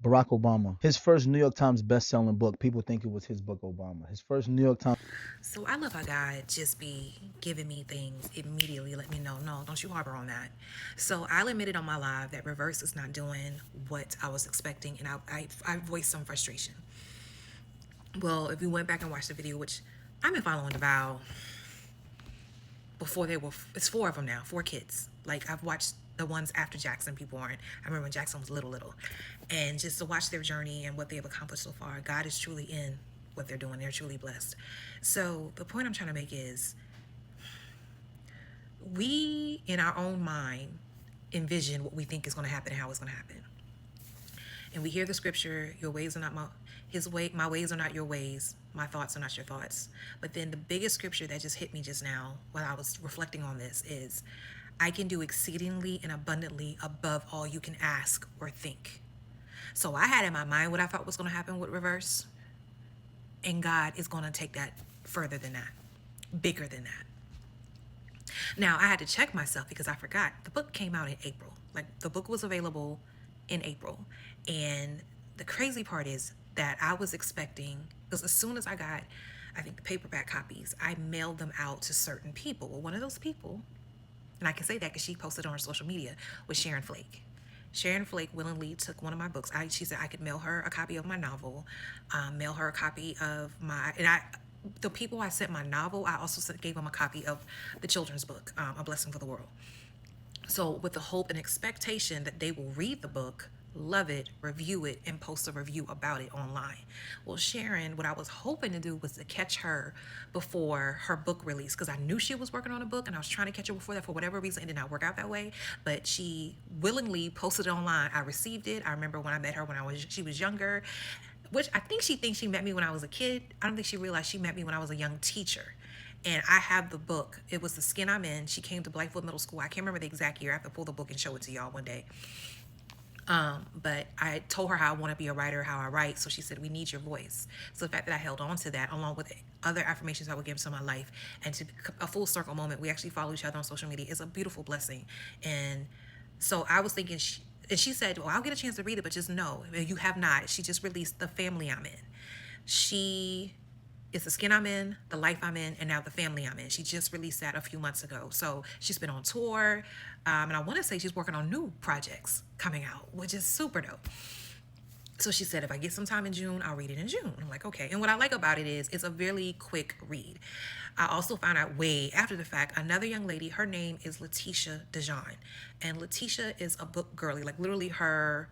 Barack Obama. His first New York Times best-selling book. People think it was his book, Obama. His first New York Times. So I love how God just be giving me things immediately, let me know, no, don't you harbor on that. So I'll admit it on my live that Reverse is not doing what I was expecting, and I voiced some frustration. Well, if you went back and watched the video, which I've been following the vow before they were, it's four of them now, four kids. Like I've watched the ones after Jackson be born. I remember when Jackson was little. And just to watch their journey and what they have accomplished so far, God is truly in what they're doing. They're truly blessed. So the point I'm trying to make is we, in our own mind, envision what we think is going to happen and how it's going to happen. And we hear the scripture, your ways are not my ways are not your ways, my thoughts are not your thoughts. But then the biggest scripture that just hit me just now while I was reflecting on this is, I can do exceedingly and abundantly above all you can ask or think. So I had in my mind what I thought was going to happen with Reverse, and God is going to take that further than that, bigger than that. Now I had to check myself because I forgot the book came out in April. Like the book was available in April, and the crazy part is that I was expecting, because as soon as I got, I think, the paperback copies, I mailed them out to certain people. Well, one of those people, and I can say that because she posted on her social media, was Sharon Flake. Sharon Flake willingly took one of my books. She said I could mail her a copy of my novel, mail her a copy of the people I sent my novel, I also gave them a copy of the children's book, A Blessing for the World. So with the hope and expectation that they will read the book, love it, review it, and post a review about it online. Well, Sharon, what I was hoping to do was to catch her before her book release, because I knew she was working on a book and I was trying to catch her before that. For whatever reason, it did not work out that way, but she willingly posted it online. I received it. I remember when I met her when she was younger, which I think she thinks she met me when I was a kid. I don't think she realized she met me when I was a young teacher. And I have the book. It was The Skin I'm In. She came to Blythewood Middle School. I can't remember the exact year. I have to pull the book and show it to y'all one day. But I told her how I want to be a writer, how I write. So she said, we need your voice. So the fact that I held on to that, along with other affirmations I would give to my life, and to a full circle moment, we actually follow each other on social media, is a beautiful blessing. And so I was thinking, and she said, well, I'll get a chance to read it, but just know, you have not. She just released The Family I'm In. She It's The Skin I'm In, The Life I'm In, and now The Family I'm In. She just released that a few months ago. So she's been on tour, and I want to say she's working on new projects coming out, which is super dope. So she said, if I get some time in June, I'll read it in June. I'm like, okay. And what I like about it is it's a really quick read. I also found out way after the fact, another young lady, her name is LATESHA BRWNGRL. And LATESHA is a book girly. Like literally her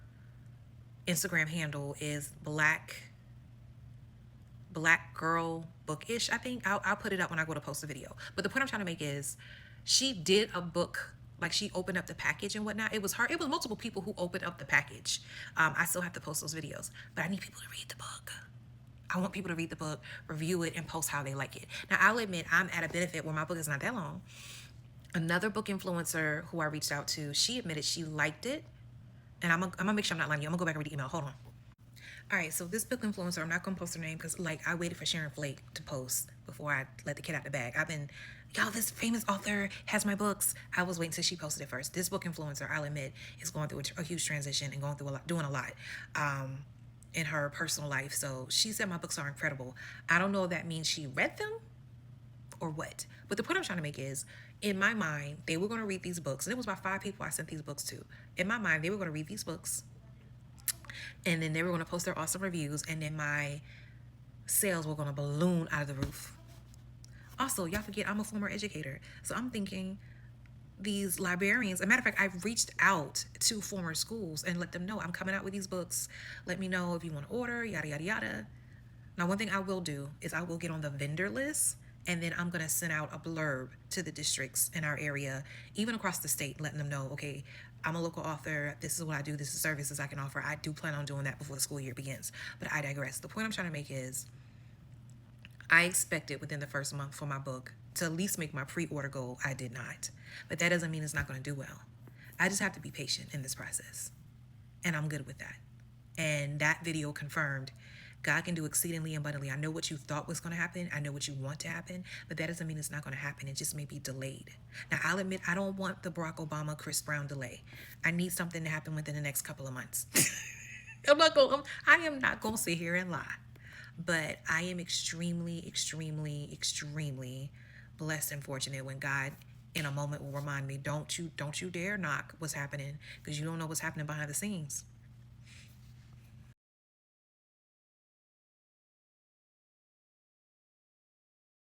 Instagram handle is black girl bookish. I think I'll put it up when I go to post a video. But the point I'm trying to make is she did a book, like she opened up the package and whatnot. It was her. It was multiple people who opened up the package. I still have to post those videos, but I need people to read the book. I want people to read the book, review it, and post how they like it. Now, I'll admit I'm at a benefit where my book is not that long. Another book influencer who I reached out to, she admitted she liked it. And I'm gonna make sure I'm not lying to you. I'm gonna go back and read the email. Hold on. All right, so this book influencer, I'm not gonna post her name because like I waited for Sharon Flake to post before I let the kid out the bag. Y'all, this famous author has my books. I was waiting till she posted it first. This book influencer, I'll admit, is going through a huge transition and going through a lot, doing a lot in her personal life. So she said my books are incredible. I don't know if that means she read them or what. But the point I'm trying to make is, in my mind, they were going to read these books. And it was about 5 people I sent these books to. In my mind, they were going to read these books, and then they were going to post their awesome reviews, and then my sales were going to balloon out of the roof. Also, y'all forget I'm a former educator. So I'm thinking these librarians, as a matter of fact, I've reached out to former schools and let them know I'm coming out with these books. Let me know if you want to order, yada, yada, yada. Now, one thing I will do is I will get on the vendor list, and then I'm going to send out a blurb to the districts in our area, even across the state, letting them know, okay, I'm a local author. This is what I do. This is services I can offer. I do plan on doing that before the school year begins. But I digress. The point I'm trying to make is I expected within the first month for my book to at least make my pre-order goal. I did not. But that doesn't mean it's not going to do well. I just have to be patient in this process. And I'm good with that. And that video confirmed God can do exceedingly abundantly. I know what you thought was going to happen. I know what you want to happen, but that doesn't mean it's not going to happen. It just may be delayed. Now, I'll admit, I don't want the Barack Obama, Chris Brown delay. I need something to happen within the next couple of months. I am not gonna sit here and lie. But I am extremely, extremely, extremely blessed and fortunate when God in a moment will remind me, don't you dare knock what's happening, because you don't know what's happening behind the scenes.